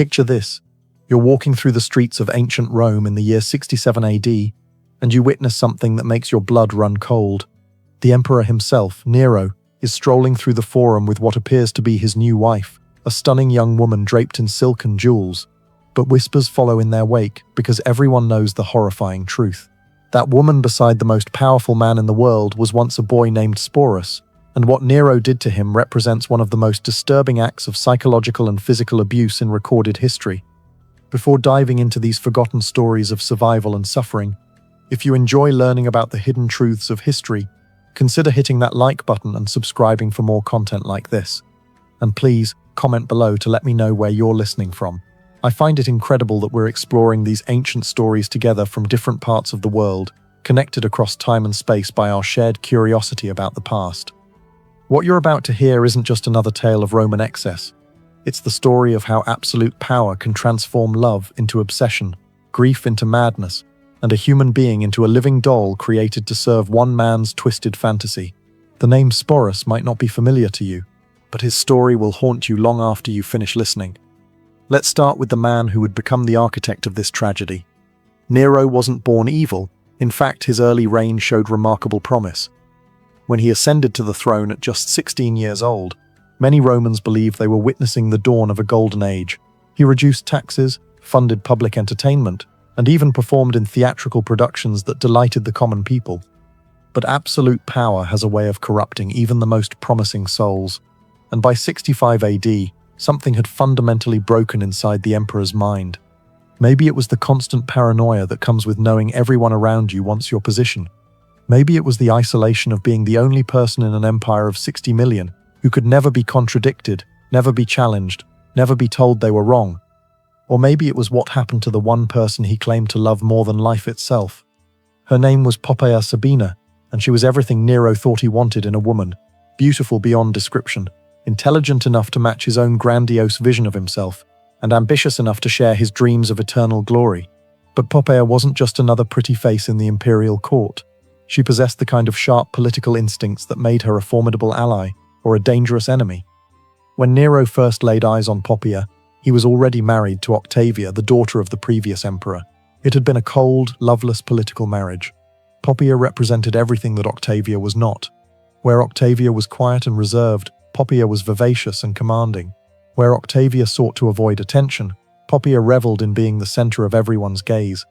Picture this. You're walking through the streets of ancient Rome in the year 67 AD, and you witness something that makes your blood run cold. The emperor himself, Nero, is strolling through the forum with what appears to be his new wife, a stunning young woman draped in silk and jewels. But whispers follow in their wake because everyone knows the horrifying truth. That woman beside the most powerful man in the world was once a boy named Sporus, and what Nero did to him represents one of the most disturbing acts of psychological and physical abuse in recorded history. Before diving into these forgotten stories of survival and suffering, if you enjoy learning about the hidden truths of history, consider hitting that like button and subscribing for more content like this. And please, comment below to let me know where you're listening from. I find it incredible that we're exploring these ancient stories together from different parts of the world, connected across time and space by our shared curiosity about the past. What you're about to hear isn't just another tale of Roman excess. It's the story of how absolute power can transform love into obsession, grief into madness, and a human being into a living doll created to serve one man's twisted fantasy. The name Sporus might not be familiar to you, but his story will haunt you long after you finish listening. Let's start with the man who would become the architect of this tragedy. Nero wasn't born evil. In fact, his early reign showed remarkable promise. When he ascended to the throne at just 16 years old, many Romans believed they were witnessing the dawn of a golden age. He reduced taxes, funded public entertainment, and even performed in theatrical productions that delighted the common people. But absolute power has a way of corrupting even the most promising souls, and by 65 AD, something had fundamentally broken inside the emperor's mind. Maybe it was the constant paranoia that comes with knowing everyone around you wants your position. Maybe it was the isolation of being the only person in an empire of 60 million who could never be contradicted, never be challenged, never be told they were wrong. Or maybe it was what happened to the one person he claimed to love more than life itself. Her name was Poppaea Sabina, and she was everything Nero thought he wanted in a woman, beautiful beyond description, intelligent enough to match his own grandiose vision of himself, and ambitious enough to share his dreams of eternal glory. But Poppaea wasn't just another pretty face in the imperial court. She possessed the kind of sharp political instincts that made her a formidable ally or a dangerous enemy. When Nero first laid eyes on Poppaea, he was already married to Octavia, the daughter of the previous emperor. It had been a cold, loveless political marriage. Poppaea represented everything that Octavia was not. Where Octavia was quiet and reserved, Poppaea was vivacious and commanding. Where Octavia sought to avoid attention, Poppaea reveled in being the center of everyone's gaze.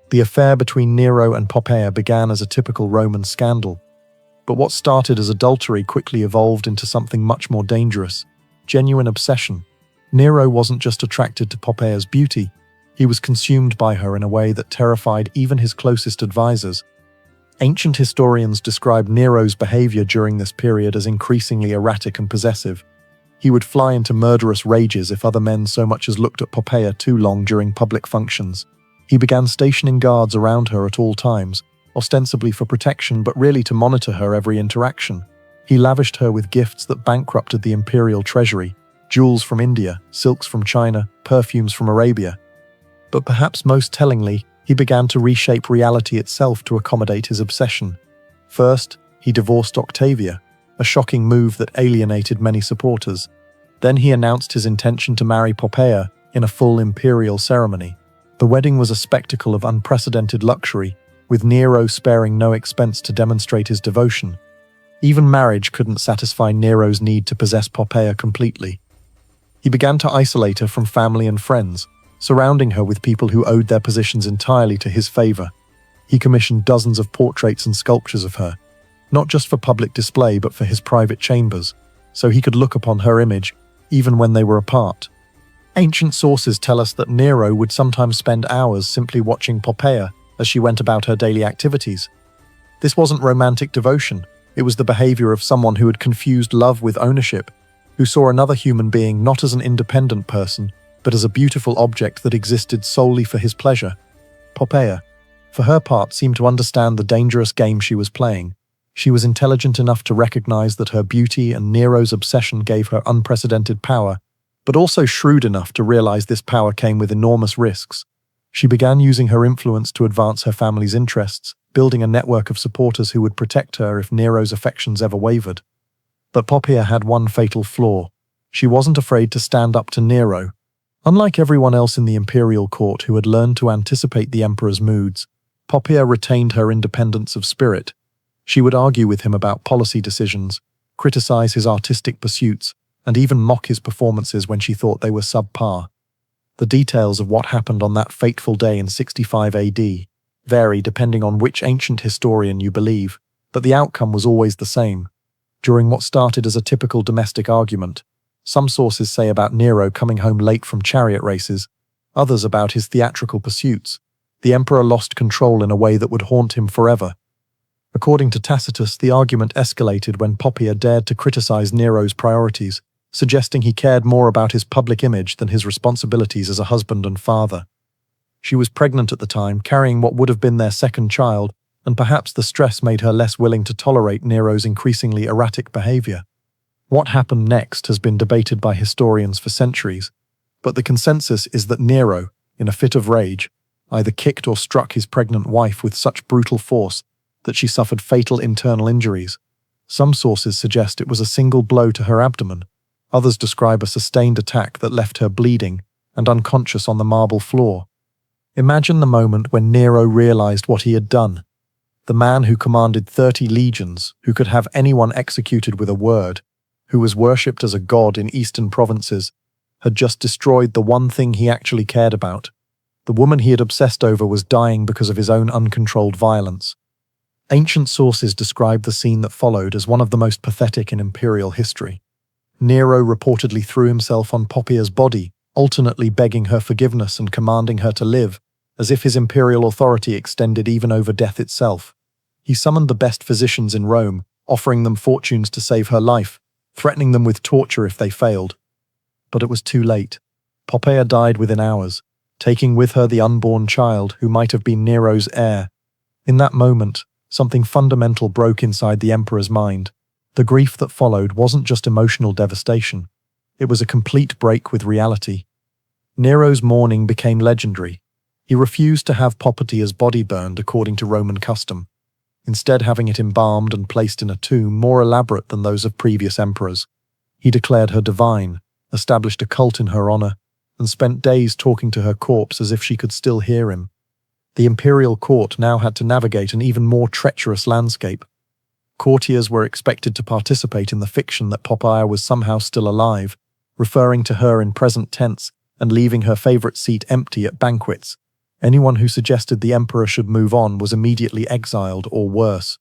The affair between Nero and Poppaea began as a typical Roman scandal. But what started as adultery quickly evolved into something much more dangerous: genuine obsession. Nero wasn't just attracted to Poppaea's beauty, he was consumed by her in a way that terrified even his closest advisors. Ancient historians describe Nero's behavior during this period as increasingly erratic and possessive. He would fly into murderous rages if other men so much as looked at Poppaea too long during public functions. He began stationing guards around her at all times, ostensibly for protection but really to monitor her every interaction. He lavished her with gifts that bankrupted the imperial treasury: jewels from India, silks from China, perfumes from Arabia. But perhaps most tellingly, he began to reshape reality itself to accommodate his obsession. First, he divorced Octavia, a shocking move that alienated many supporters. Then he announced his intention to marry Poppaea in a full imperial ceremony. The wedding was a spectacle of unprecedented luxury, with Nero sparing no expense to demonstrate his devotion. Even marriage couldn't satisfy Nero's need to possess Poppaea completely. He began to isolate her from family and friends, surrounding her with people who owed their positions entirely to his favor. He commissioned dozens of portraits and sculptures of her, not just for public display but for his private chambers, so he could look upon her image, even when they were apart. Ancient sources tell us that Nero would sometimes spend hours simply watching Poppaea as she went about her daily activities. This wasn't romantic devotion, it was the behavior of someone who had confused love with ownership, who saw another human being not as an independent person, but as a beautiful object that existed solely for his pleasure. Poppaea, for her part, seemed to understand the dangerous game she was playing. She was intelligent enough to recognize that her beauty and Nero's obsession gave her unprecedented power, but also shrewd enough to realize this power came with enormous risks. She began using her influence to advance her family's interests, building a network of supporters who would protect her if Nero's affections ever wavered. But Poppaea had one fatal flaw. She wasn't afraid to stand up to Nero. Unlike everyone else in the imperial court who had learned to anticipate the emperor's moods, Poppaea retained her independence of spirit. She would argue with him about policy decisions, criticize his artistic pursuits, and even mock his performances when she thought they were subpar. The details of what happened on that fateful day in 65 AD vary depending on which ancient historian you believe, but the outcome was always the same. During what started as a typical domestic argument, some sources say about Nero coming home late from chariot races, others about his theatrical pursuits. The emperor lost control in a way that would haunt him forever. According to Tacitus, the argument escalated when Poppaea dared to criticize Nero's priorities, suggesting he cared more about his public image than his responsibilities as a husband and father. She was pregnant at the time, carrying what would have been their second child, and perhaps the stress made her less willing to tolerate Nero's increasingly erratic behavior. What happened next has been debated by historians for centuries, but the consensus is that Nero, in a fit of rage, either kicked or struck his pregnant wife with such brutal force that she suffered fatal internal injuries. Some sources suggest it was a single blow to her abdomen. Others describe a sustained attack that left her bleeding and unconscious on the marble floor. Imagine the moment when Nero realized what he had done. The man who commanded 30 legions, who could have anyone executed with a word, who was worshipped as a god in eastern provinces, had just destroyed the one thing he actually cared about. The woman he had obsessed over was dying because of his own uncontrolled violence. Ancient sources describe the scene that followed as one of the most pathetic in imperial history. Nero reportedly threw himself on Poppaea's body, alternately begging her forgiveness and commanding her to live, as if his imperial authority extended even over death itself. He summoned the best physicians in Rome, offering them fortunes to save her life, threatening them with torture if they failed. But it was too late. Poppaea died within hours, taking with her the unborn child who might have been Nero's heir. In that moment, something fundamental broke inside the emperor's mind. The grief that followed wasn't just emotional devastation. It was a complete break with reality. Nero's mourning became legendary. He refused to have Poppaea's body burned according to Roman custom, instead having it embalmed and placed in a tomb more elaborate than those of previous emperors. He declared her divine, established a cult in her honor, and spent days talking to her corpse as if she could still hear him. The imperial court now had to navigate an even more treacherous landscape. Courtiers were expected to participate in the fiction that Poppaea was somehow still alive, referring to her in present tense and leaving her favorite seat empty at banquets. Anyone who suggested the emperor should move on was immediately exiled or worse.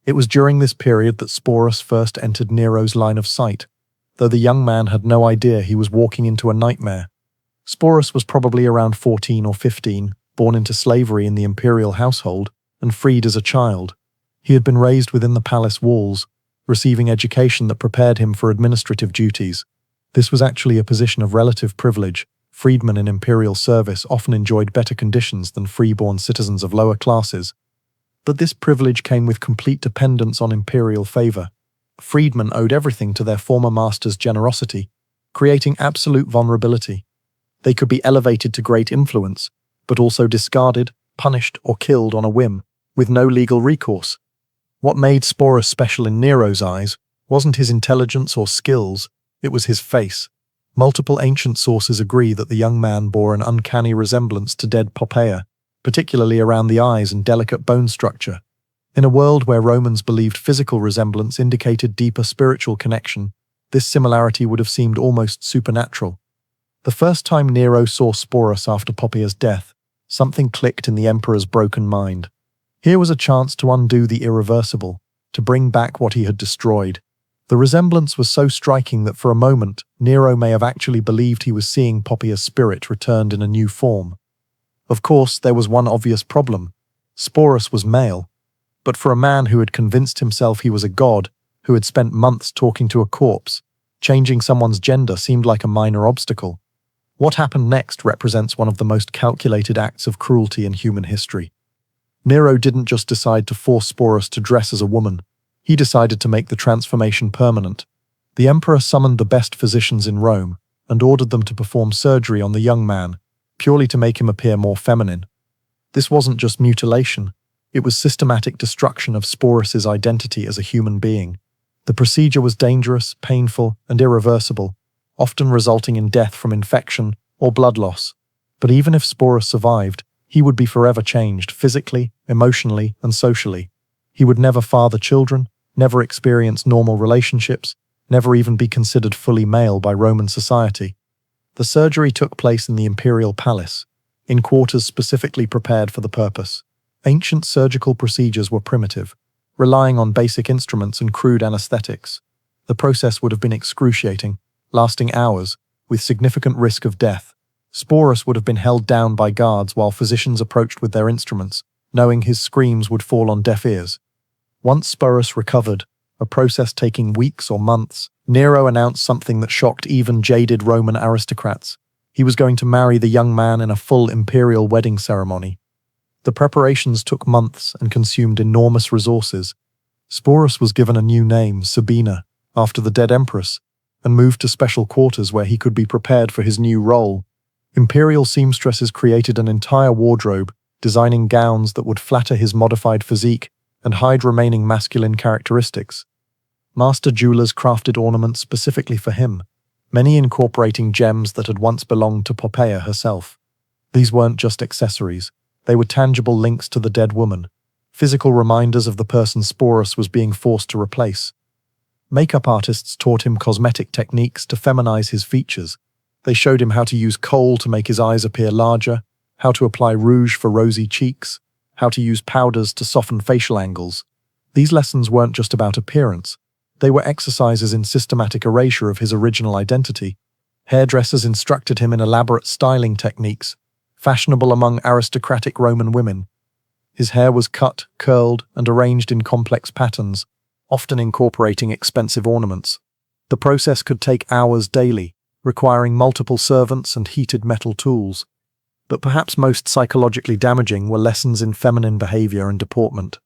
It was during this period that Sporus first entered Nero's line of sight, though the young man had no idea he was walking into a nightmare. Sporus was probably around 14 or 15, born into slavery in the imperial household, and freed as a child. He had been raised within the palace walls, receiving education that prepared him for administrative duties. This was actually a position of relative privilege. Freedmen in imperial service often enjoyed better conditions than freeborn citizens of lower classes. But this privilege came with complete dependence on imperial favor. Freedmen owed everything to their former master's generosity, creating absolute vulnerability. They could be elevated to great influence, but also discarded, punished, or killed on a whim, with no legal recourse. What made Sporus special in Nero's eyes wasn't his intelligence or skills, it was his face. Multiple ancient sources agree that the young man bore an uncanny resemblance to dead Poppaea, particularly around the eyes and delicate bone structure. In a world where Romans believed physical resemblance indicated deeper spiritual connection, this similarity would have seemed almost supernatural. The first time Nero saw Sporus after Poppaea's death, something clicked in the emperor's broken mind. Here was a chance to undo the irreversible, to bring back what he had destroyed. The resemblance was so striking that for a moment, Nero may have actually believed he was seeing Poppaea's spirit returned in a new form. Of course, there was one obvious problem. Sporus was male. But for a man who had convinced himself he was a god, who had spent months talking to a corpse, changing someone's gender seemed like a minor obstacle. What happened next represents one of the most calculated acts of cruelty in human history. Nero didn't just decide to force Sporus to dress as a woman. He decided to make the transformation permanent. The emperor summoned the best physicians in Rome and ordered them to perform surgery on the young man, purely to make him appear more feminine. This wasn't just mutilation, it was systematic destruction of Sporus's identity as a human being. The procedure was dangerous, painful, and irreversible, often resulting in death from infection or blood loss. But even if Sporus survived, he would be forever changed, physically, emotionally, and socially. He would never father children, never experience normal relationships, never even be considered fully male by Roman society. The surgery took place in the imperial palace, in quarters specifically prepared for the purpose. Ancient surgical procedures were primitive, relying on basic instruments and crude anesthetics. The process would have been excruciating, lasting hours, with significant risk of death. Sporus would have been held down by guards while physicians approached with their instruments, knowing his screams would fall on deaf ears. Once Sporus recovered, a process taking weeks or months, Nero announced something that shocked even jaded Roman aristocrats. He was going to marry the young man in a full imperial wedding ceremony. The preparations took months and consumed enormous resources. Sporus was given a new name, Sabina, after the dead empress, and moved to special quarters where he could be prepared for his new role. Imperial seamstresses created an entire wardrobe, designing gowns that would flatter his modified physique and hide remaining masculine characteristics. Master jewelers crafted ornaments specifically for him, many incorporating gems that had once belonged to Poppaea herself. These weren't just accessories, they were tangible links to the dead woman, physical reminders of the person Sporus was being forced to replace. Makeup artists taught him cosmetic techniques to feminize his features. They showed him how to use kohl to make his eyes appear larger, how to apply rouge for rosy cheeks, how to use powders to soften facial angles. These lessons weren't just about appearance. They were exercises in systematic erasure of his original identity. Hairdressers instructed him in elaborate styling techniques, fashionable among aristocratic Roman women. His hair was cut, curled, and arranged in complex patterns, often incorporating expensive ornaments. The process could take hours daily, requiring multiple servants and heated metal tools. But perhaps most psychologically damaging were lessons in feminine behavior and deportment.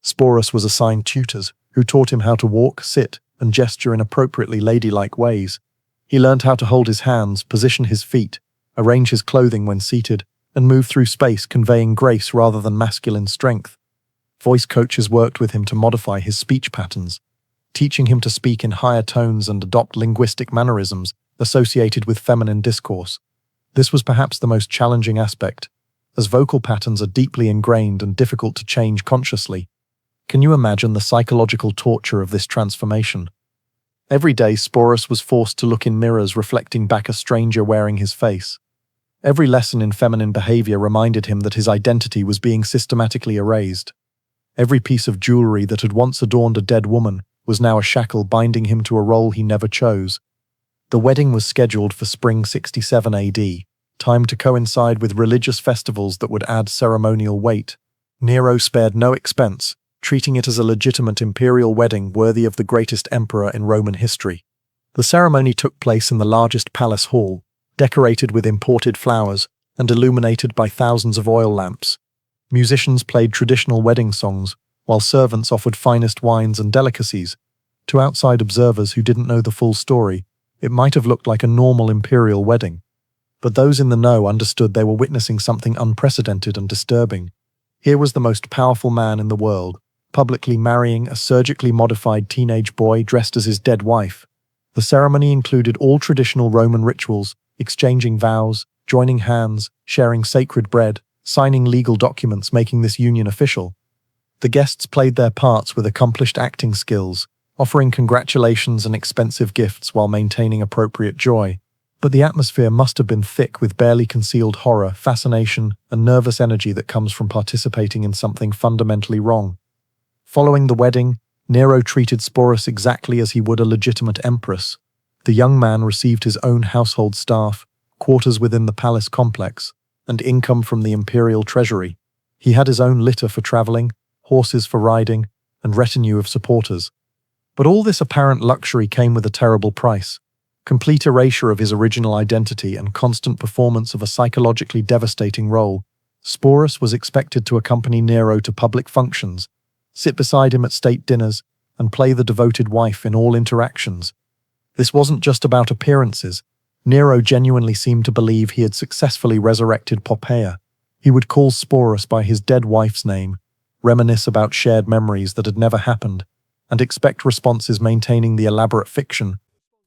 Sporus was assigned tutors who taught him how to walk, sit, and gesture in appropriately ladylike ways. He learned how to hold his hands, position his feet, arrange his clothing when seated, and move through space conveying grace rather than masculine strength. Voice coaches worked with him to modify his speech patterns, teaching him to speak in higher tones and adopt linguistic mannerisms associated with feminine discourse. This was perhaps the most challenging aspect, as vocal patterns are deeply ingrained and difficult to change consciously. Can you imagine the psychological torture of this transformation? Every day, Sporus was forced to look in mirrors reflecting back a stranger wearing his face. Every lesson in feminine behavior reminded him that his identity was being systematically erased. Every piece of jewelry that had once adorned a dead woman was now a shackle binding him to a role he never chose. The wedding was scheduled for spring 67 AD, timed to coincide with religious festivals that would add ceremonial weight. Nero spared no expense, treating it as a legitimate imperial wedding worthy of the greatest emperor in Roman history. The ceremony took place in the largest palace hall, decorated with imported flowers and illuminated by thousands of oil lamps. Musicians played traditional wedding songs, while servants offered finest wines and delicacies. To outside observers who didn't know the full story, it might have looked like a normal imperial wedding. But those in the know understood they were witnessing something unprecedented and disturbing. Here was the most powerful man in the world, publicly marrying a surgically modified teenage boy dressed as his dead wife. The ceremony included all traditional Roman rituals, exchanging vows, joining hands, sharing sacred bread, signing legal documents making this union official. The guests played their parts with accomplished acting skills, offering congratulations and expensive gifts while maintaining appropriate joy. But the atmosphere must have been thick with barely concealed horror, fascination, and nervous energy that comes from participating in something fundamentally wrong. Following the wedding, Nero treated Sporus exactly as he would a legitimate empress. The young man received his own household staff, quarters within the palace complex, and income from the imperial treasury. He had his own litter for traveling, horses for riding, and retinue of supporters. But all this apparent luxury came with a terrible price: complete erasure of his original identity and constant performance of a psychologically devastating role. Sporus was expected to accompany Nero to public functions, sit beside him at state dinners, and play the devoted wife in all interactions. This wasn't just about appearances. Nero genuinely seemed to believe he had successfully resurrected Poppaea. He would call Sporus by his dead wife's name, reminisce about shared memories that had never happened, and expect responses maintaining the elaborate fiction.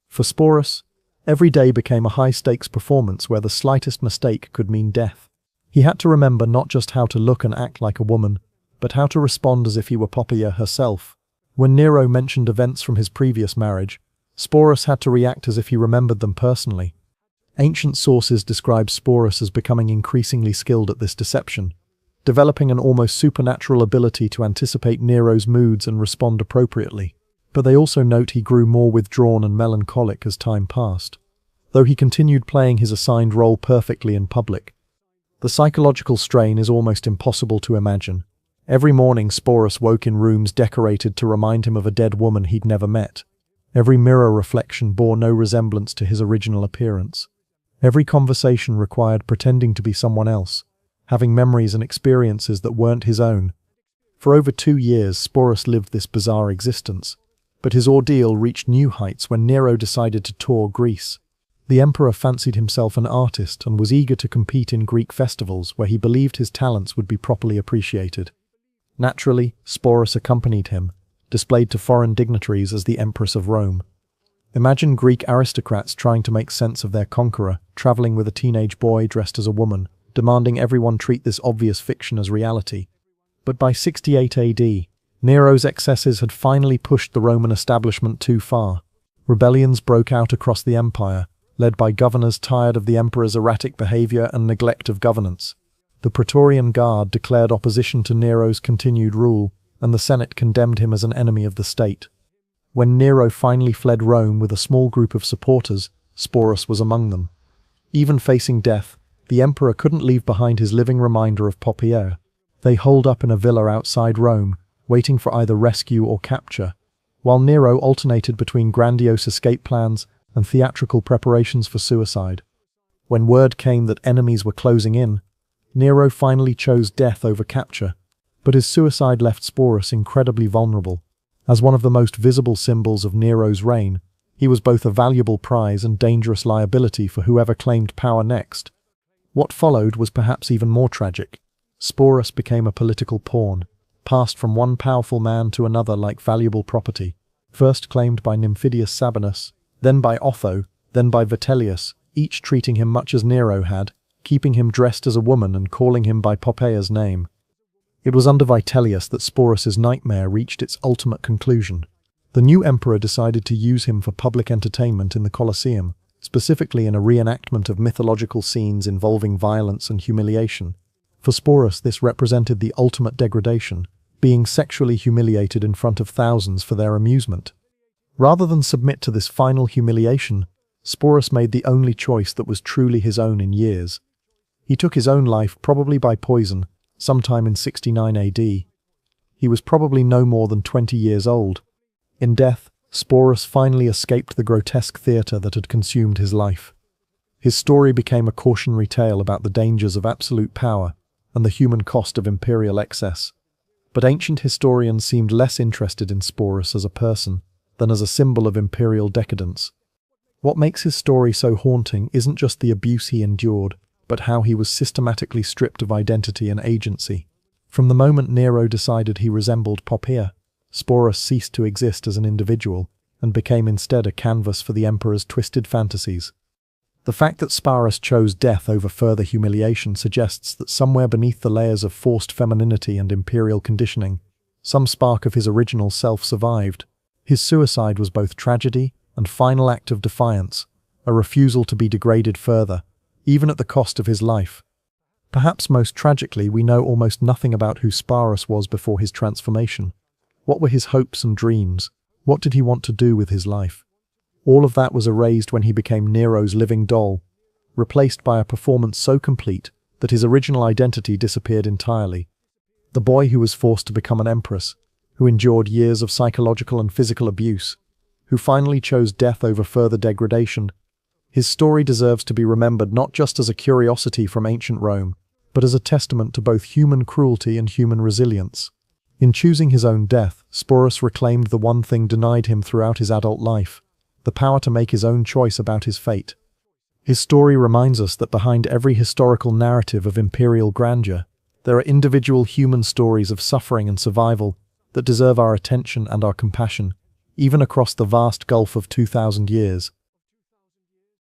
For Sporus, Every day became a high-stakes performance where the slightest mistake could mean death. He had to remember not just how to look and act like a woman, but how to respond as if he were Poppaea herself. When Nero mentioned events from his previous marriage, Sporus had to react as if he remembered them personally. Ancient sources describe Sporus as becoming increasingly skilled at this deception, developing an almost supernatural ability to anticipate Nero's moods and respond appropriately. But they also note he grew more withdrawn and melancholic as time passed, though he continued playing his assigned role perfectly in public. The psychological strain is almost impossible to imagine. Every morning Sporus woke in rooms decorated to remind him of a dead woman he'd never met. Every mirror reflection bore no resemblance to his original appearance. Every conversation required pretending to be someone else, having memories and experiences that weren't his own. For over 2 years, Sporus lived this bizarre existence, but his ordeal reached new heights when Nero decided to tour Greece. The emperor fancied himself an artist and was eager to compete in Greek festivals where he believed his talents would be properly appreciated. Naturally, Sporus accompanied him, displayed to foreign dignitaries as the Empress of Rome. Imagine Greek aristocrats trying to make sense of their conqueror, traveling with a teenage boy dressed as a woman, demanding everyone treat this obvious fiction as reality. But by 68 AD, Nero's excesses had finally pushed the Roman establishment too far. Rebellions broke out across the empire, led by governors tired of the emperor's erratic behavior and neglect of governance. The Praetorian Guard declared opposition to Nero's continued rule, and the Senate condemned him as an enemy of the state. When Nero finally fled Rome with a small group of supporters, Sporus was among them. Even facing death, the emperor couldn't leave behind his living reminder of Poppaea. They holed up in a villa outside Rome, waiting for either rescue or capture, while Nero alternated between grandiose escape plans and theatrical preparations for suicide. When word came that enemies were closing in, Nero finally chose death over capture, but his suicide left Sporus incredibly vulnerable. As one of the most visible symbols of Nero's reign, he was both a valuable prize and dangerous liability for whoever claimed power next. What followed was perhaps even more tragic. Sporus became a political pawn, passed from one powerful man to another like valuable property, first claimed by Nymphidius Sabinus, then by Otho, then by Vitellius, each treating him much as Nero had, keeping him dressed as a woman and calling him by Poppaea's name. It was under Vitellius that Sporus's nightmare reached its ultimate conclusion. The new emperor decided to use him for public entertainment in the Colosseum, specifically in a reenactment of mythological scenes involving violence and humiliation. For Sporus, this represented the ultimate degradation, being sexually humiliated in front of thousands for their amusement. Rather than submit to this final humiliation, Sporus made the only choice that was truly his own in years. He took his own life, probably by poison, sometime in 69 AD. He was probably no more than 20 years old. In death, Sporus finally escaped the grotesque theatre that had consumed his life. His story became a cautionary tale about the dangers of absolute power and the human cost of imperial excess. But ancient historians seemed less interested in Sporus as a person than as a symbol of imperial decadence. What makes his story so haunting isn't just the abuse he endured, but how he was systematically stripped of identity and agency. From the moment Nero decided he resembled Poppaea, Sporus ceased to exist as an individual and became instead a canvas for the emperor's twisted fantasies. The fact that Sporus chose death over further humiliation suggests that somewhere beneath the layers of forced femininity and imperial conditioning, some spark of his original self survived. His suicide was both tragedy and final act of defiance, a refusal to be degraded further, even at the cost of his life. Perhaps most tragically, we know almost nothing about who Sporus was before his transformation. What were his hopes and dreams? What did he want to do with his life? All of that was erased when he became Nero's living doll, replaced by a performance so complete that his original identity disappeared entirely. The boy who was forced to become an empress, who endured years of psychological and physical abuse, who finally chose death over further degradation. His story deserves to be remembered not just as a curiosity from ancient Rome, but as a testament to both human cruelty and human resilience. In choosing his own death, Sporus reclaimed the one thing denied him throughout his adult life, the power to make his own choice about his fate. His story reminds us that behind every historical narrative of imperial grandeur, there are individual human stories of suffering and survival that deserve our attention and our compassion, even across the vast gulf of 2,000 years.